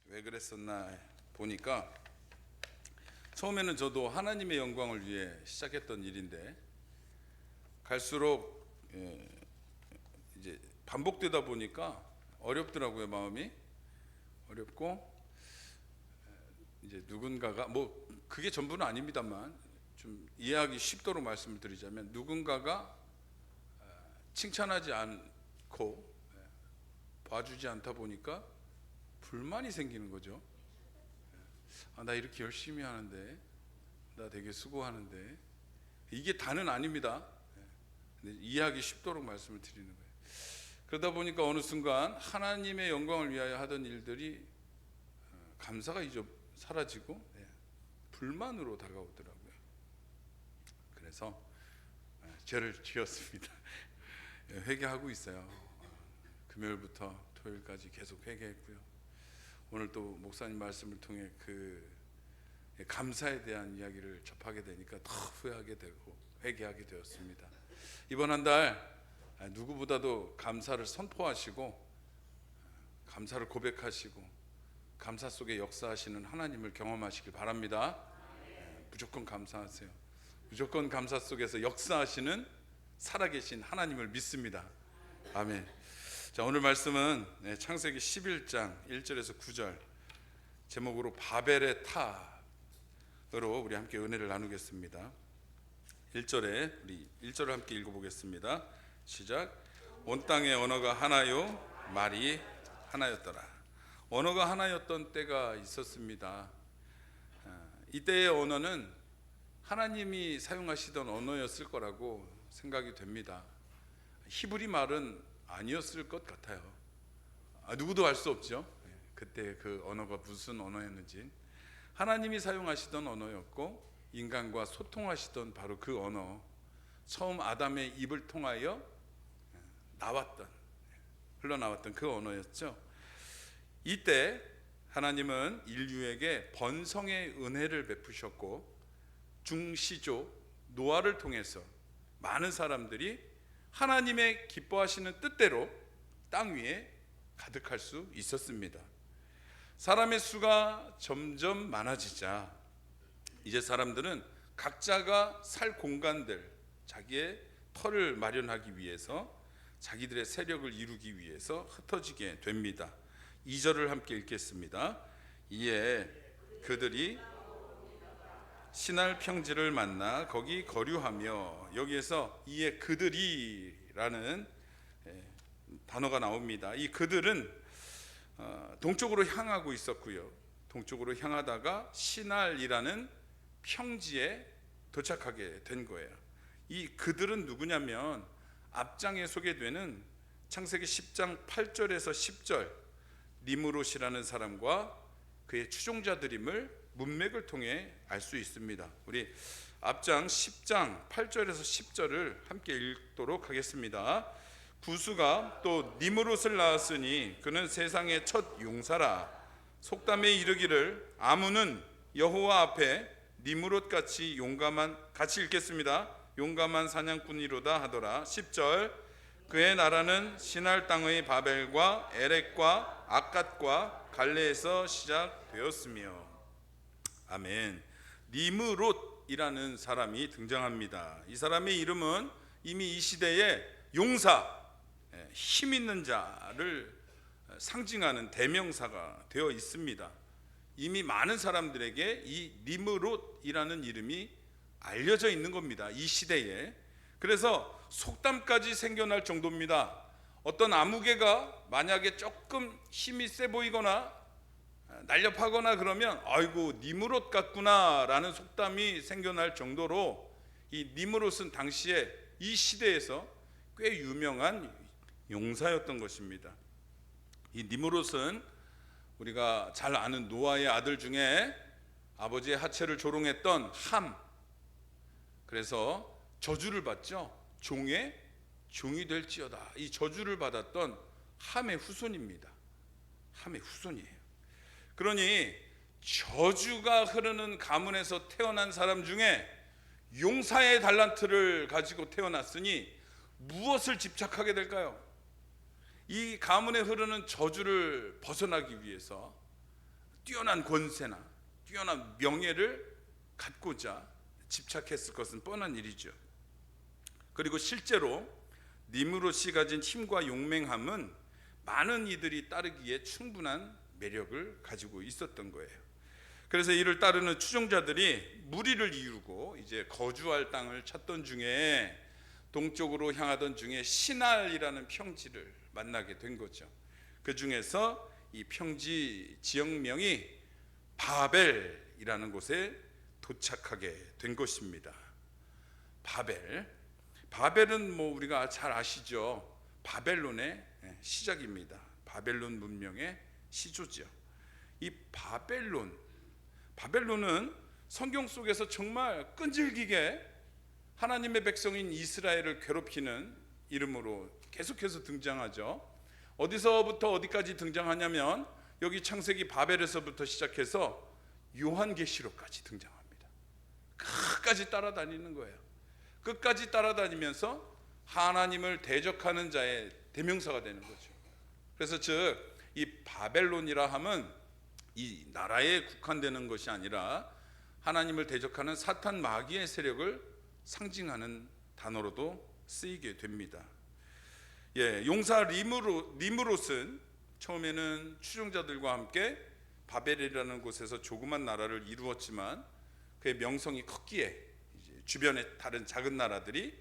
왜 그랬었나 보니까 처음에는 저도 하나님의 영광을 위해 시작했던 일인데 갈수록 이제 반복되다 보니까 어렵더라고요. 마음이 어렵고 이제 누군가가 뭐 그게 전부는 아닙니다만 좀 이해하기 쉽도록 말씀을 드리자면 누군가가 칭찬하지 않고 봐주지 않다 보니까 불만이 생기는 거죠. 나 이렇게 열심히 하는데, 나 되게 수고하는데, 이게 다는 아닙니다. 이해하기 쉽도록 말씀을 드리는 거예요. 그러다 보니까 어느 순간 하나님의 영광을 위하여 하던 일들이 감사가 사라지고 불만으로 다가오더라고요. 그래서 죄를 지었습니다. 회개하고 있어요. 금요일부터 토요일까지 계속 회개했고요. 오늘 또 목사님 말씀을 통해 그 감사에 대한 이야기를 접하게 되니까 더 후회하게 되고 회개하게 되었습니다. 이번 한 달 누구보다도 감사를 선포하시고 감사를 고백하시고 감사 속에 역사하시는 하나님을 경험하시길 바랍니다. 무조건 감사하세요. 무조건 감사 속에서 역사하시는 살아계신 하나님을 믿습니다. 아멘. 자, 오늘 말씀은 창세기 11장 1절에서 9절 제목으로 바벨의 탑으로 우리 함께 은혜를 나누겠습니다. 1절에 우리 1절을 함께 읽어보겠습니다. 시작. 온 땅의 언어가 하나요 말이 하나였더라. 언어가 하나였던 때가 있었습니다. 이때의 언어는 하나님이 사용하시던 언어였을 거라고 생각이 됩니다. 히브리 말은 아니었을 것 같아요. 누구도 알 수 없죠. 그때 그 언어가 무슨 언어였는지. 하나님이 사용하시던 언어였고 인간과 소통하시던 바로 그 언어, 처음 아담의 입을 통하여 흘러나왔던 그 언어였죠. 이때 하나님은 인류에게 번성의 은혜를 베푸셨고 중시조 노아를 통해서 많은 사람들이 하나님의 기뻐하시는 뜻대로 땅 위에 가득할 수 있었습니다. 사람의 수가 점점 많아지자 이제 사람들은 각자가 살 공간들, 자기의 터를 마련하기 위해서 자기들의 세력을 이루기 위해서 흩어지게 됩니다. 2절을 함께 읽겠습니다. 이에 그들이 신할 평지를 만나 거기 거류하며, 여기에서 이에 그들이라는 단어가 나옵니다. 이 그들은 동쪽으로 향하고 있었고요. 동쪽으로 향하다가 신할이라는 평지에 도착하게 된 거예요. 이 그들은 누구냐면 앞장에 소개되는 창세기 10장 8절에서 10절 니므롯이라는 사람과 그의 추종자들임을 문맥을 통해 알 수 있습니다. 우리 앞장 10장 8절에서 10절을 함께 읽도록 하겠습니다. 구스가 또 니므롯을 낳았으니 그는 세상의 첫 용사라. 속담에 이르기를 아문은 여호와 앞에 니므롯같이 용감한, 같이 읽겠습니다. 용감한 사냥꾼이로다 하더라. 10절 그의 나라는 신할 땅의 바벨과 에렉과 악갓과 갈레에서 시작되었으며. 아멘. 니므롯이라는 사람이 등장합니다. 이 사람의 이름은 이미 이 시대의 용사, 힘 있는 자를 상징하는 대명사가 되어 있습니다. 이미 많은 사람들에게 이 니므롯이라는 이름이 알려져 있는 겁니다, 이 시대에. 그래서 속담까지 생겨날 정도입니다. 어떤 아무개가 만약에 조금 힘이 세 보이거나 날렵하거나 그러면 아이고 니므롯 같구나 라는 속담이 생겨날 정도로 이 니므롯은 당시에 이 시대에서 꽤 유명한 용사였던 것입니다. 이 니므롯은 우리가 잘 아는 노아의 아들 중에 아버지의 하체를 조롱했던 함, 그래서 저주를 받죠. 종이 될지어다, 이 저주를 받았던 함의 후손입니다. 함의 후손이에요. 그러니 저주가 흐르는 가문에서 태어난 사람 중에 용사의 달란트를 가지고 태어났으니 무엇을 집착하게 될까요? 이 가문에 흐르는 저주를 벗어나기 위해서 뛰어난 권세나 뛰어난 명예를 갖고자 집착했을 것은 뻔한 일이죠. 그리고 실제로 니므롯이 가진 힘과 용맹함은 많은 이들이 따르기에 충분한 매력을 가지고 있었던 거예요. 그래서 이를 따르는 추종자들이 무리를 이루고 이제 거주할 땅을 찾던 중에 동쪽으로 향하던 중에 시날이라는 평지를 만나게 된 거죠. 그 중에서 이 평지 지역명이 바벨이라는 곳에 도착하게 된 것입니다. 바벨은 뭐 우리가 잘 아시죠. 바벨론의 시작입니다. 바벨론 문명의 시조죠. 이 바벨론은 성경 속에서 정말 끈질기게 하나님의 백성인 이스라엘을 괴롭히는 이름으로 계속해서 등장하죠. 어디서부터 어디까지 등장하냐면 여기 창세기 바벨에서부터 시작해서 요한계시록까지 등장합니다. 끝까지 따라다니는 거예요. 끝까지 따라다니면서 하나님을 대적하는 자의 대명사가 되는 거죠. 그래서 즉 이 바벨론이라 함은 이 나라에 국한되는 것이 아니라 하나님을 대적하는 사탄 마귀의 세력을 상징하는 단어로도 쓰이게 됩니다. 용사 니므롯은 처음에는 추종자들과 함께 바벨이라는 곳에서 조그만 나라를 이루었지만 그의 명성이 컸기에 이제 주변의 다른 작은 나라들이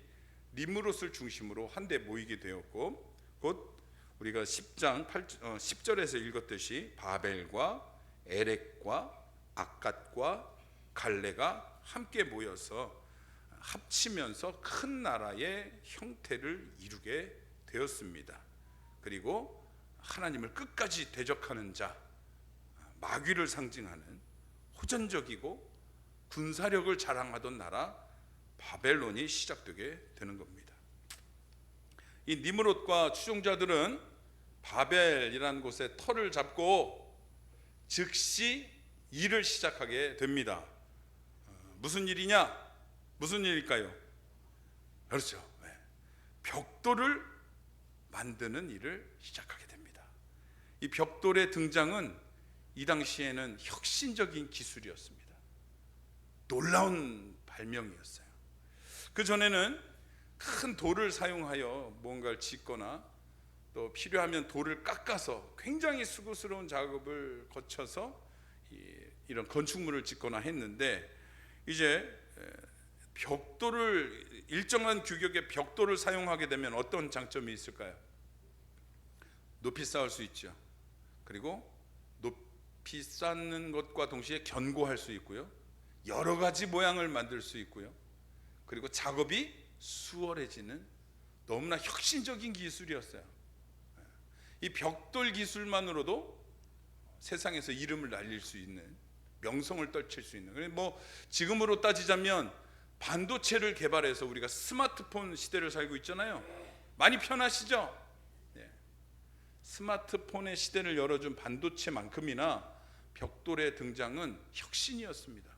니므롯을 중심으로 한데 모이게 되었고, 곧 우리가 10장 10절에서 읽었듯이 바벨과 에렉과 아갓과 갈레가 함께 모여서 합치면서 큰 나라의 형태를 이루게 되었습니다. 그리고 하나님을 끝까지 대적하는 자, 마귀를 상징하는 호전적이고 군사력을 자랑하던 나라 바벨론이 시작되게 되는 겁니다. 이 니므롯과 추종자들은 바벨이라는 곳에 터를 잡고 즉시 일을 시작하게 됩니다. 무슨 일이냐? 무슨 일일까요? 그렇죠. 벽돌을 만드는 일을 시작하게 됩니다. 이 벽돌의 등장은 이 당시에는 혁신적인 기술이었습니다. 놀라운 발명이었어요. 그 전에는 큰 돌을 사용하여 뭔가를 짓거나 또 필요하면 돌을 깎아서 굉장히 수고스러운 작업을 거쳐서 이런 건축물을 짓거나 했는데, 이제 벽돌을 일정한 규격의 벽돌을 사용하게 되면 어떤 장점이 있을까요? 높이 쌓을 수 있죠. 그리고 높이 쌓는 것과 동시에 견고할 수 있고요. 여러 가지 모양을 만들 수 있고요. 그리고 작업이 수월해지는 너무나 혁신적인 기술이었어요. 이 벽돌 기술만으로도 세상에서 이름을 날릴 수 있는, 명성을 떨칠 수 있는, 뭐 지금으로 따지자면 반도체를 개발해서 우리가 스마트폰 시대를 살고 있잖아요. 많이 편하시죠? 스마트폰의 시대를 열어준 반도체만큼이나 벽돌의 등장은 혁신이었습니다.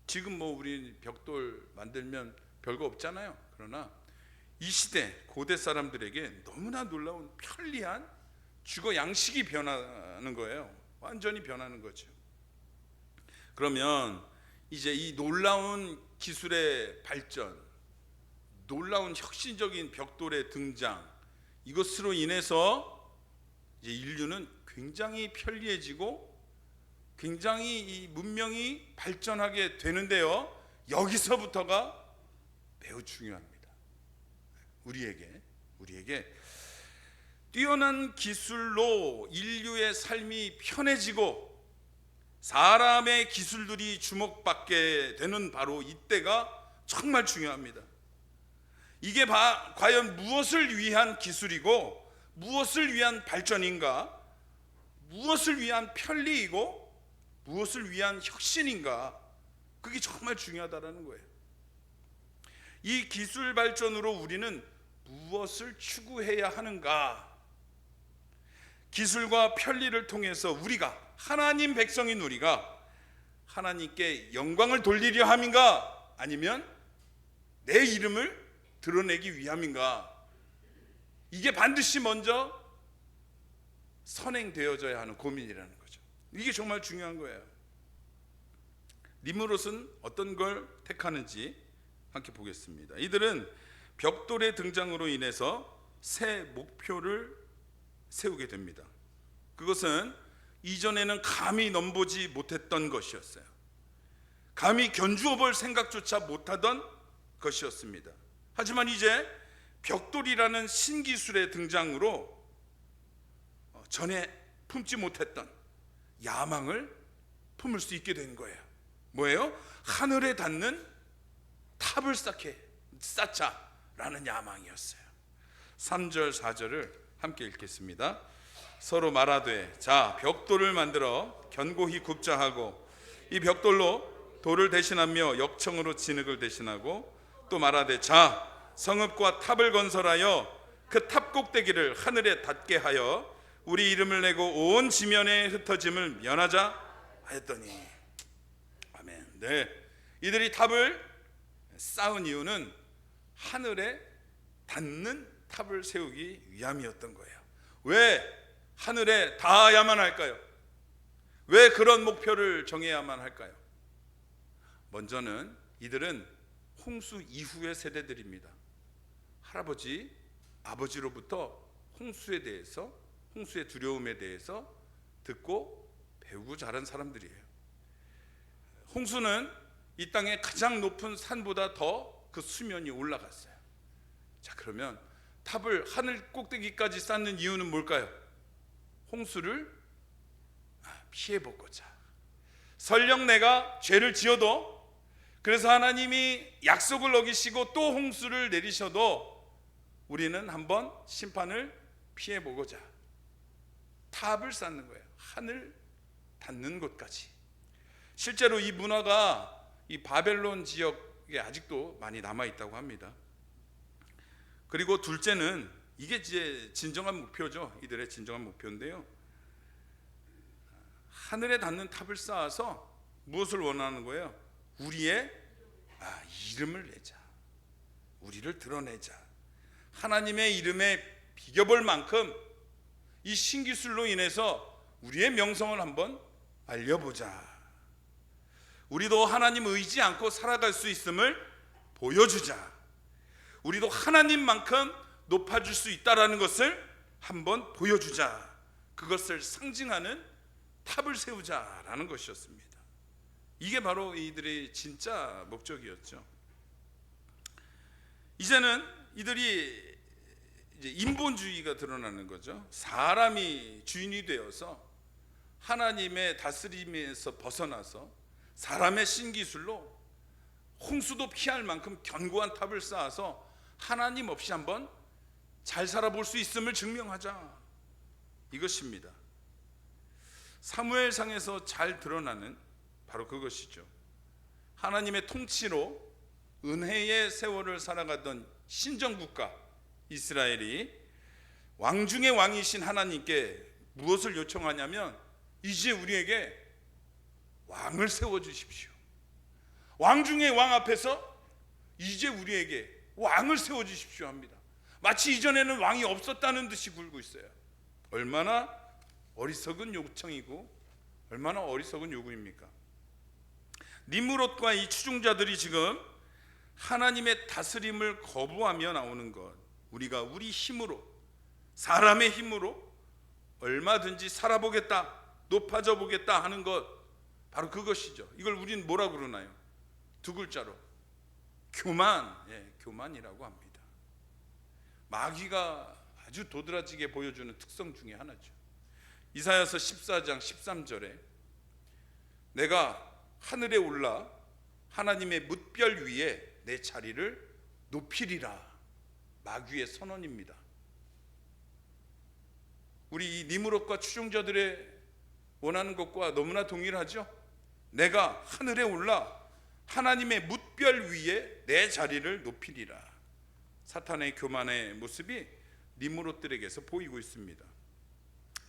지금 뭐 우리 벽돌 만들면 별거 없잖아요. 그러나 이 시대 고대 사람들에게 너무나 놀라운 편리한 주거 양식이 변하는 거예요. 완전히 변하는 거죠. 그러면 이제 이 놀라운 기술의 발전, 놀라운 혁신적인 벽돌의 등장, 이것으로 인해서 이제 인류는 굉장히 편리해지고 굉장히 이 문명이 발전하게 되는데요, 여기서부터가 매우 중요합니다. 우리에게 뛰어난 기술로 인류의 삶이 편해지고 사람의 기술들이 주목받게 되는 바로 이때가 정말 중요합니다. 이게 과연 무엇을 위한 기술이고 무엇을 위한 발전인가, 무엇을 위한 편리이고 무엇을 위한 혁신인가, 그게 정말 중요하다는 거예요. 이 기술 발전으로 우리는 무엇을 추구해야 하는가? 기술과 편리를 통해서 우리가, 하나님 백성인 우리가 하나님께 영광을 돌리려 함인가? 아니면 내 이름을 드러내기 위함인가? 이게 반드시 먼저 선행되어져야 하는 고민이라는 거죠. 이게 정말 중요한 거예요. 니므롯은 어떤 걸 택하는지 함께 보겠습니다. 이들은 벽돌의 등장으로 인해서 새 목표를 세우게 됩니다. 그것은 이전에는 감히 넘보지 못했던 것이었어요. 감히 견주어 볼 생각조차 못하던 것이었습니다. 하지만 이제 벽돌이라는 신기술의 등장으로 전에 품지 못했던 야망을 품을 수 있게 된 거예요. 뭐예요? 하늘에 닿는 탑을 쌓자라는 야망이었어요. 3절 4절을 함께 읽겠습니다. 서로 말하되 자 벽돌을 만들어 견고히 굽자 하고 이 벽돌로 돌을 대신하며 역청으로 진흙을 대신하고 또 말하되 자 성읍과 탑을 건설하여 그 탑 꼭대기를 하늘에 닿게 하여 우리 이름을 내고 온 지면에 흩어짐을 면하자 하였더니 아멘. 네, 이들이 탑을 쌓은 이유는 하늘에 닿는 탑을 세우기 위함이었던 거예요. 왜 하늘에 닿아야만 할까요? 왜 그런 목표를 정해야만 할까요? 먼저는 이들은 홍수 이후의 세대들입니다. 할아버지, 아버지로부터 홍수에 대해서, 홍수의 두려움에 대해서 듣고 배우고 자란 사람들이에요. 홍수는 이 땅의 가장 높은 산보다 더 그 수면이 올라갔어요. 자, 그러면 탑을 하늘 꼭대기까지 쌓는 이유는 뭘까요? 홍수를 피해보고자. 설령 내가 죄를 지어도, 그래서 하나님이 약속을 어기시고 또 홍수를 내리셔도 우리는 한번 심판을 피해보고자 탑을 쌓는 거예요. 하늘 닿는 곳까지. 실제로 이 문화가 이 바벨론 지역에 아직도 많이 남아있다고 합니다. 그리고 둘째는 이게 이제 진정한 목표죠. 이들의 진정한 목표인데요, 하늘에 닿는 탑을 쌓아서 무엇을 원하는 거예요? 우리의 이름을 내자, 우리를 드러내자, 하나님의 이름에 비겨볼 만큼 이 신기술로 인해서 우리의 명성을 한번 알려보자. 우리도 하나님 의지 않고 살아갈 수 있음을 보여주자. 우리도 하나님만큼 높아질 수 있다라는 것을 한번 보여주자. 그것을 상징하는 탑을 세우자라는 것이었습니다. 이게 바로 이들의 진짜 목적이었죠. 이제는 이들이 이제 인본주의가 드러나는 거죠. 사람이 주인이 되어서 하나님의 다스림에서 벗어나서 사람의 신기술로 홍수도 피할 만큼 견고한 탑을 쌓아서 하나님 없이 한번 잘 살아볼 수 있음을 증명하자, 이것입니다. 사무엘상에서 잘 드러나는 바로 그것이죠. 하나님의 통치로 은혜의 세월을 살아가던 신정국가 이스라엘이 왕 중의 왕이신 하나님께 무엇을 요청하냐면 이제 우리에게 왕을 세워주십시오. 왕 중의 왕 앞에서 이제 우리에게 왕을 세워주십시오 합니다. 마치 이전에는 왕이 없었다는 듯이 굴고 있어요. 얼마나 어리석은 요청이고 얼마나 어리석은 요구입니까? 니므롯과 이 추종자들이 지금 하나님의 다스림을 거부하며 나오는 것, 우리가 우리 힘으로, 사람의 힘으로 얼마든지 살아보겠다, 높아져 보겠다 하는 것, 바로 그것이죠. 이걸 우리는 뭐라고 그러나요? 두 글자로 교만, 교만이라고 합니다. 마귀가 아주 도드라지게 보여주는 특성 중에 하나죠. 이사야서 14장 13절에 내가 하늘에 올라 하나님의 뭇별 위에 내 자리를 높이리라, 마귀의 선언입니다. 우리 이 니므롯과 추종자들의 원하는 것과 너무나 동일하죠. 내가 하늘에 올라 하나님의 뭇별 위에 내 자리를 높이리라. 사탄의 교만의 모습이 니므롯들에게서 보이고 있습니다.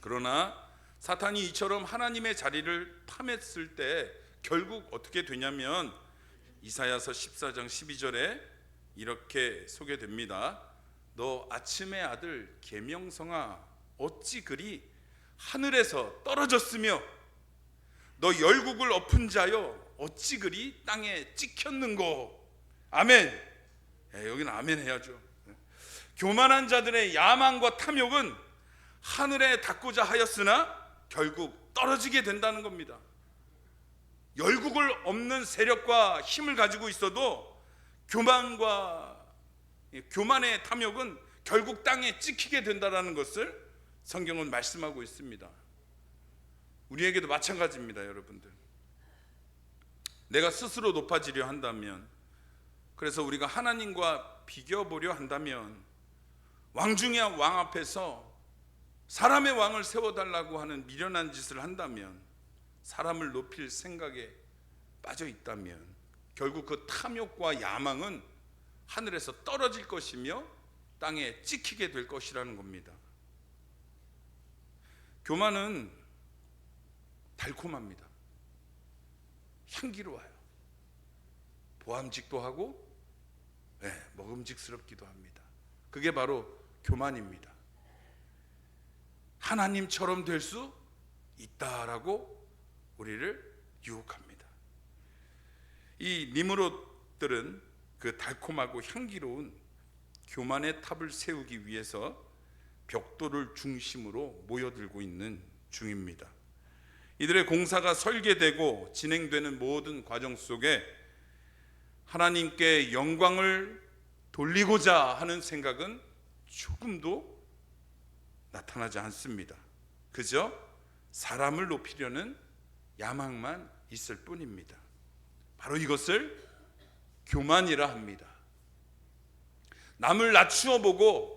그러나 사탄이 이처럼 하나님의 자리를 탐했을 때 결국 어떻게 되냐면 이사야서 14장 12절에 이렇게 소개됩니다. 너 아침의 아들 계명성아, 어찌 그리 하늘에서 떨어졌으며 너 열국을 엎은 자여 어찌 그리 땅에 찍혔는고. 아멘. 여기는 아멘 해야죠. 교만한 자들의 야망과 탐욕은 하늘에 닿고자 하였으나 결국 떨어지게 된다는 겁니다. 열국을 엎는 세력과 힘을 가지고 있어도 교만의 탐욕은 결국 땅에 찍히게 된다는 것을 성경은 말씀하고 있습니다. 우리에게도 마찬가지입니다. 여러분들, 내가 스스로 높아지려 한다면, 그래서 우리가 하나님과 비교보려 한다면, 왕 중에 왕 앞에서 사람의 왕을 세워달라고 하는 미련한 짓을 한다면, 사람을 높일 생각에 빠져 있다면 결국 그 탐욕과 야망은 하늘에서 떨어질 것이며 땅에 찍히게 될 것이라는 겁니다. 교만은 달콤합니다. 향기로워요. 보암직도 하고 먹음직스럽기도 합니다. 그게 바로 교만입니다. 하나님처럼 될 수 있다라고 우리를 유혹합니다. 이 니므롯들은 그 달콤하고 향기로운 교만의 탑을 세우기 위해서 벽돌을 중심으로 모여들고 있는 중입니다. 이들의 공사가 설계되고 진행되는 모든 과정 속에 하나님께 영광을 돌리고자 하는 생각은 조금도 나타나지 않습니다. 그저 사람을 높이려는 야망만 있을 뿐입니다. 바로 이것을 교만이라 합니다. 남을 낮추어 보고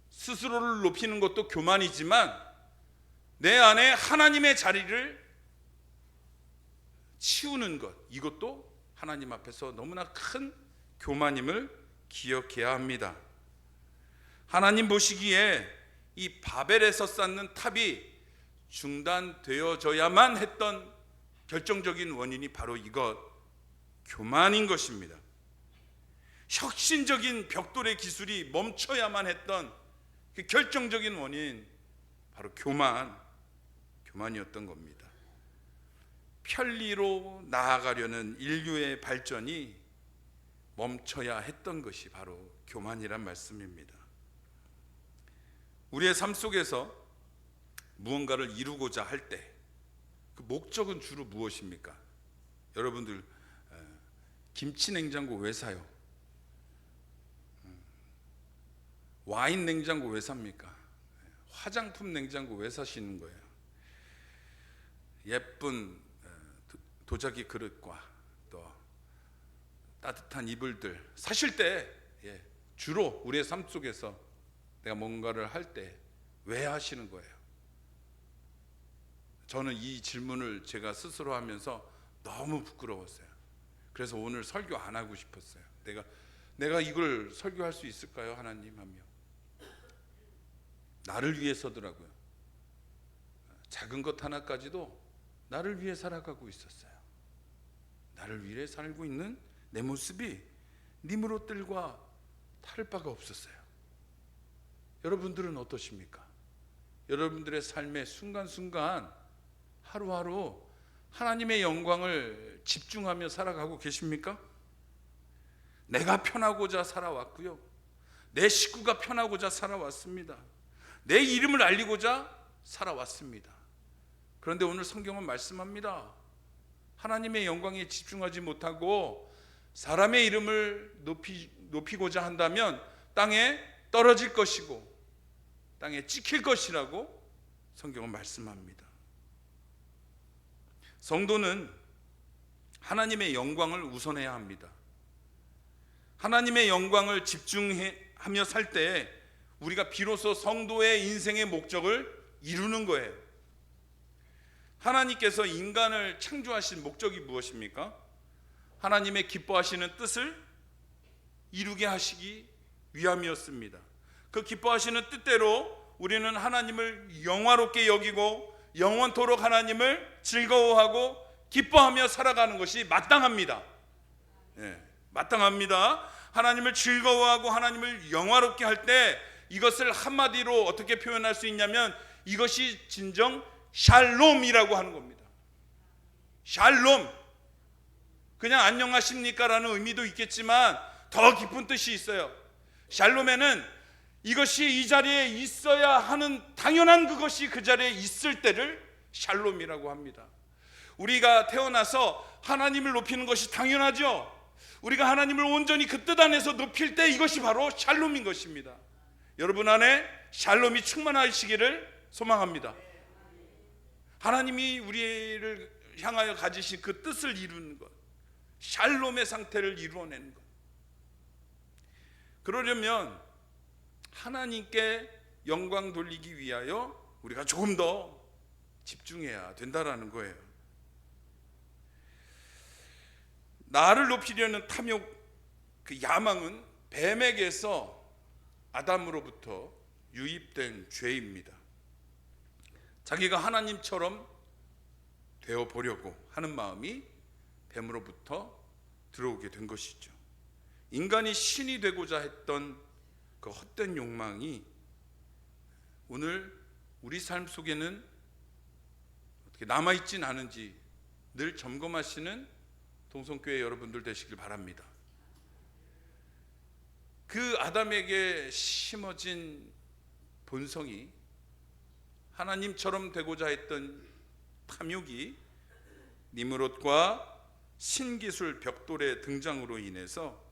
스스로를 높이는 것도 교만이지만 내 안에 하나님의 자리를 치우는 것, 이것도 하나님 앞에서 너무나 큰 교만임을 기억해야 합니다. 하나님 보시기에 이 바벨에서 쌓는 탑이 중단되어져야만 했던 결정적인 원인이 바로 이것, 교만인 것입니다. 혁신적인 벽돌의 기술이 멈춰야만 했던 그 결정적인 원인, 바로 교만이었던 겁니다. 편리로 나아가려는 인류의 발전이 멈춰야 했던 것이 바로 교만이란 말씀입니다. 우리의 삶 속에서 무언가를 이루고자 할 때 그 목적은 주로 무엇입니까? 여러분들 김치 냉장고 왜 사요? 와인 냉장고 왜 삽니까? 화장품 냉장고 왜 사시는 거예요? 예쁜 도자기 그릇과 또 따뜻한 이불들 사실 때 주로 우리의 삶 속에서 내가 뭔가를 할 때 왜 하시는 거예요? 저는 이 질문을 제가 스스로 하면서 너무 부끄러웠어요. 그래서 오늘 설교 안 하고 싶었어요. 내가 이걸 설교할 수 있을까요? 하나님 하며 나를 위해서더라고요. 작은 것 하나까지도 나를 위해 살아가고 있었어요. 나를 위해 살고 있는 내 모습이 니므롯들과 다를 바가 없었어요. 여러분들은 어떠십니까? 여러분들의 삶의 순간순간 하루하루 하나님의 영광을 집중하며 살아가고 계십니까? 내가 편하고자 살아왔고요, 내 식구가 편하고자 살아왔습니다. 내 이름을 알리고자 살아왔습니다. 그런데 오늘 성경은 말씀합니다. 하나님의 영광에 집중하지 못하고 사람의 이름을 높이고자 한다면 땅에 떨어질 것이고 땅에 찍힐 것이라고 성경은 말씀합니다. 성도는 하나님의 영광을 우선해야 합니다. 하나님의 영광을 집중하며 살 때 우리가 비로소 성도의 인생의 목적을 이루는 거예요. 하나님께서 인간을 창조하신 목적이 무엇입니까? 하나님의 기뻐하시는 뜻을 이루게 하시기 위함이었습니다. 그 기뻐하시는 뜻대로 우리는 하나님을 영화롭게 여기고 영원토록 하나님을 즐거워하고 기뻐하며 살아가는 것이 마땅합니다. 마땅합니다. 하나님을 즐거워하고 하나님을 영화롭게 할 때 이것을 한마디로 어떻게 표현할 수 있냐면 이것이 진정 샬롬이라고 하는 겁니다. 샬롬, 그냥 안녕하십니까 라는 의미도 있겠지만 더 깊은 뜻이 있어요. 샬롬에는 이것이 이 자리에 있어야 하는 당연한 그것이 그 자리에 있을 때를 샬롬이라고 합니다. 우리가 태어나서 하나님을 높이는 것이 당연하죠. 우리가 하나님을 온전히 그 뜻 안에서 높일 때 이것이 바로 샬롬인 것입니다. 여러분 안에 샬롬이 충만하시기를 소망합니다. 하나님이 우리를 향하여 가지신 그 뜻을 이루는 것, 샬롬의 상태를 이루어내는 것. 그러려면 하나님께 영광 돌리기 위하여 우리가 조금 더 집중해야 된다라는 거예요. 나를 높이려는 탐욕, 그 야망은 뱀에게서 아담으로부터 유입된 죄입니다. 자기가 하나님처럼 되어 보려고 하는 마음이 뱀으로부터 들어오게 된 것이죠. 인간이 신이 되고자 했던 그 헛된 욕망이 오늘 우리 삶 속에는 어떻게 남아있진 않은지 늘 점검하시는 동성교회 여러분들 되시길 바랍니다. 그 아담에게 심어진 본성이 하나님처럼 되고자 했던 탐욕이 니므롯과 신기술 벽돌의 등장으로 인해서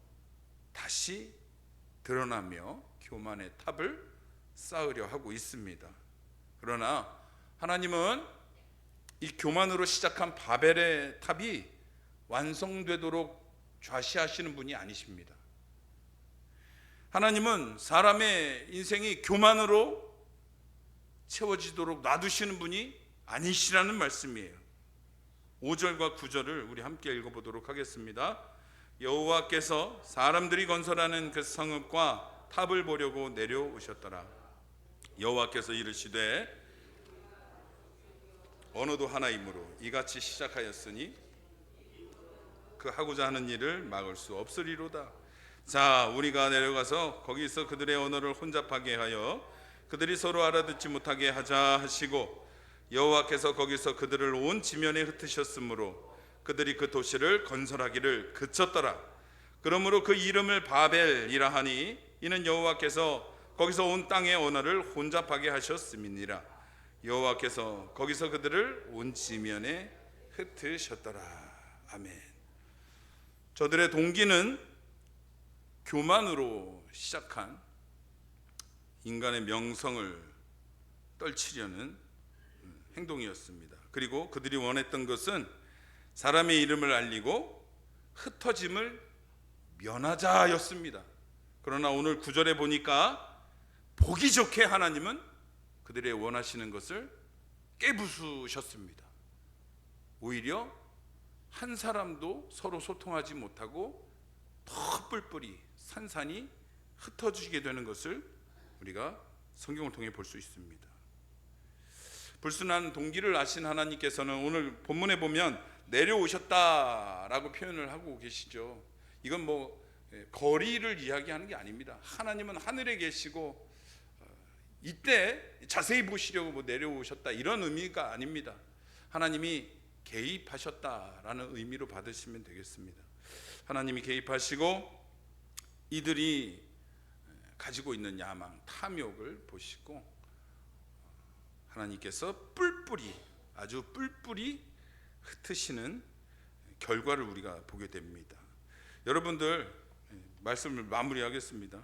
다시 드러나며 교만의 탑을 쌓으려 하고 있습니다. 그러나 하나님은 이 교만으로 시작한 바벨의 탑이 완성되도록 좌시하시는 분이 아니십니다. 하나님은 사람의 인생이 교만으로 채워지도록 놔두시는 분이 아니시라는 말씀이에요. 5절과 9절을 우리 함께 읽어보도록 하겠습니다. 여호와께서 사람들이 건설하는 그 성읍과 탑을 보려고 내려오셨더라. 여호와께서 이르시되 언어도 하나이므로 이같이 시작하였으니 그 하고자 하는 일을 막을 수 없으리로다. 자, 우리가 내려가서 거기서 그들의 언어를 혼잡하게 하여 그들이 서로 알아듣지 못하게 하자 하시고, 여호와께서 거기서 그들을 온 지면에 흩으셨으므로 그들이 그 도시를 건설하기를 그쳤더라. 그러므로 그 이름을 바벨이라 하니 이는 여호와께서 거기서 온 땅의 언어를 혼잡하게 하셨음이니라. 여호와께서 거기서 그들을 온 지면에 흩으셨더라. 아멘. 저들의 동기는 교만으로 시작한 인간의 명성을 떨치려는 행동이었습니다. 그리고 그들이 원했던 것은 사람의 이름을 알리고 흩어짐을 면하자였습니다. 그러나 오늘 9절에 보니까 보기 좋게 하나님은 그들의 원하시는 것을 깨부수셨습니다. 오히려 한 사람도 서로 소통하지 못하고 더 뿔뿔이 산산이 흩어지게 되는 것을 우리가 성경을 통해 볼 수 있습니다. 불순한 동기를 아신 하나님께서는 오늘 본문에 보면 내려오셨다라고 표현을 하고 계시죠. 이건 뭐 거리를 이야기하는 게 아닙니다. 하나님은 하늘에 계시고 이때 자세히 보시려고 뭐 내려오셨다 이런 의미가 아닙니다. 하나님이 개입하셨다라는 의미로 받으시면 되겠습니다. 하나님이 개입하시고 이들이 가지고 있는 야망, 탐욕을 보시고 하나님께서 뿔뿔이, 아주 뿔뿔이 흩으시는 결과를 우리가 보게 됩니다. 여러분들, 말씀을 마무리하겠습니다.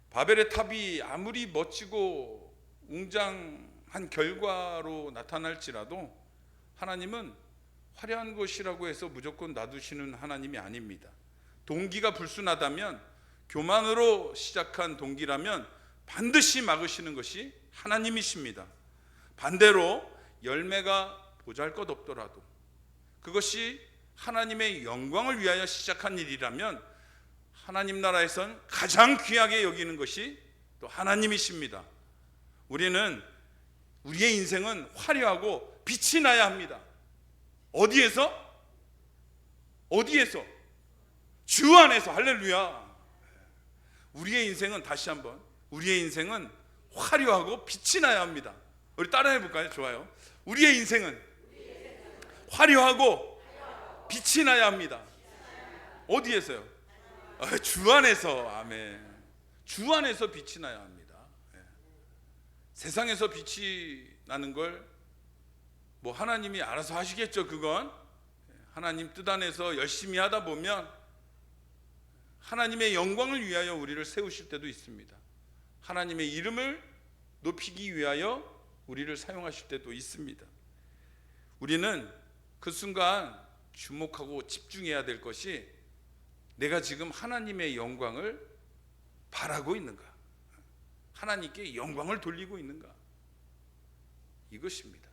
바벨의 탑이 아무리 멋지고 웅장한 결과로 나타날지라도 하나님은 화려한 것이라고 해서 무조건 놔두시는 하나님이 아닙니다. 동기가 불순하다면, 교만으로 시작한 동기라면 반드시 막으시는 것이 하나님이십니다. 반대로 열매가 보잘것없더라도 그것이 하나님의 영광을 위하여 시작한 일이라면 하나님 나라에선 가장 귀하게 여기는 것이 또 하나님이십니다. 우리의 인생은 화려하고 빛이 나야 합니다. 어디에서? 주 안에서. 할렐루야. 우리의 인생은, 다시 한번, 우리의 인생은 화려하고 빛이 나야 합니다. 우리 따라해 볼까요? 좋아요. 우리의 인생은 화려하고 빛이 나야 합니다. 어디에서요? 주 안에서. 아멘. 주 안에서 빛이 나야 합니다. 세상에서 빛이 나는 걸 뭐 하나님이 알아서 하시겠죠. 그건 하나님 뜻 안에서 열심히 하다 보면 하나님의 영광을 위하여 우리를 세우실 때도 있습니다. 하나님의 이름을 높이기 위하여 우리를 사용하실 때도 있습니다. 우리는 그 순간 주목하고 집중해야 될 것이 내가 지금 하나님의 영광을 바라고 있는가, 하나님께 영광을 돌리고 있는가, 이것입니다.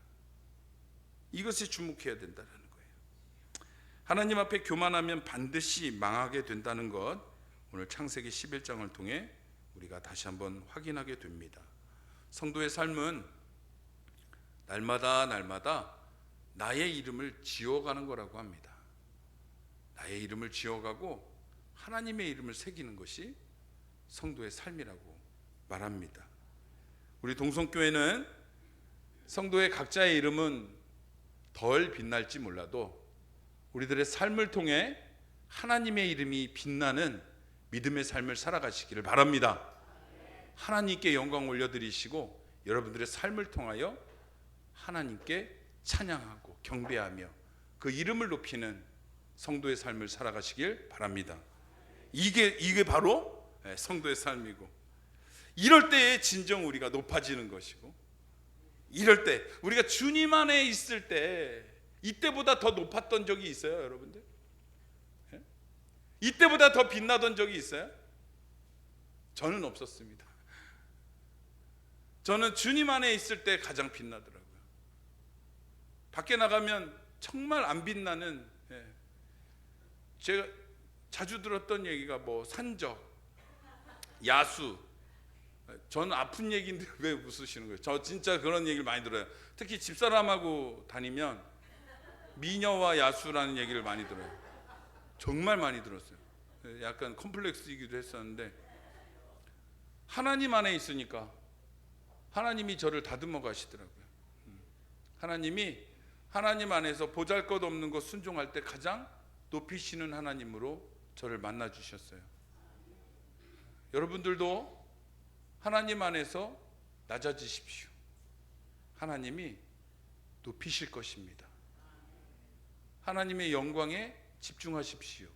이것에 주목해야 된다는 거예요. 하나님 앞에 교만하면 반드시 망하게 된다는 것, 오늘 창세기 11장을 통해 우리가 다시 한번 확인하게 됩니다. 성도의 삶은 날마다 나의 이름을 지어가는 거라고 합니다. 나의 이름을 지어가고 하나님의 이름을 새기는 것이 성도의 삶이라고 말합니다. 우리 동성교회는 성도의 각자의 이름은 덜 빛날지 몰라도 우리들의 삶을 통해 하나님의 이름이 빛나는 믿음의 삶을 살아가시기를 바랍니다. 하나님께 영광 올려드리시고 여러분들의 삶을 통하여 하나님께 찬양하고 경배하며 그 이름을 높이는 성도의 삶을 살아가시길 바랍니다. 이게 바로 성도의 삶이고, 이럴 때에 진정 우리가 높아지는 것이고, 이럴 때 우리가 주님 안에 있을 때 이때보다 더 높았던 적이 있어요, 여러분들? 이때보다 더 빛나던 적이 있어요? 저는 없었습니다. 저는 주님 안에 있을 때 가장 빛나더라고요. 밖에 나가면 정말 안 빛나는, 제가 자주 들었던 얘기가 뭐 산적, 야수. 저는 아픈 얘기인데 왜 웃으시는 거예요? 저 진짜 그런 얘기를 많이 들어요. 특히 집사람하고 다니면 미녀와 야수라는 얘기를 많이 들어요. 정말 많이 들었어요. 약간 컴플렉스이기도 했었는데, 하나님 안에 있으니까 하나님이 저를 다듬어 가시더라고요. 하나님이 하나님 안에서 보잘것없는 것 순종할 때 가장 높이시는 하나님으로 저를 만나 주셨어요. 여러분들도 하나님 안에서 낮아지십시오. 하나님이 높이실 것입니다. 하나님의 영광에 집중하십시오.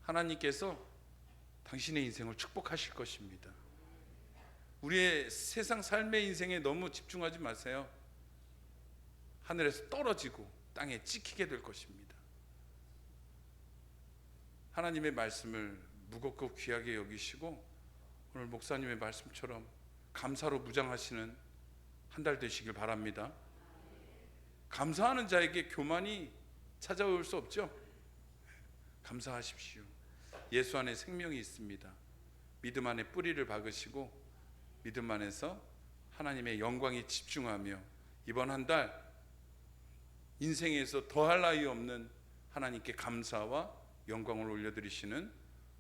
하나님께서 당신의 인생을 축복하실 것입니다. 우리의 세상 삶의 인생에 너무 집중하지 마세요. 하늘에서 떨어지고 땅에 찍히게 될 것입니다. 하나님의 말씀을 무겁고 귀하게 여기시고 오늘 목사님의 말씀처럼 감사로 무장하시는 한 달 되시길 바랍니다. 감사하는 자에게 교만이 찾아올 수 없죠. 감사하십시오. 예수 안에 생명이 있습니다. 믿음 안에 뿌리를 박으시고 믿음 안에서 하나님의 영광에 집중하며 이번 한 달 인생에서 더할 나위 없는 하나님께 감사와 영광을 올려드리시는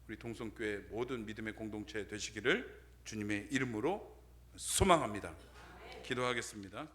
우리 동성교회 모든 믿음의 공동체 되시기를 주님의 이름으로 소망합니다. 기도하겠습니다.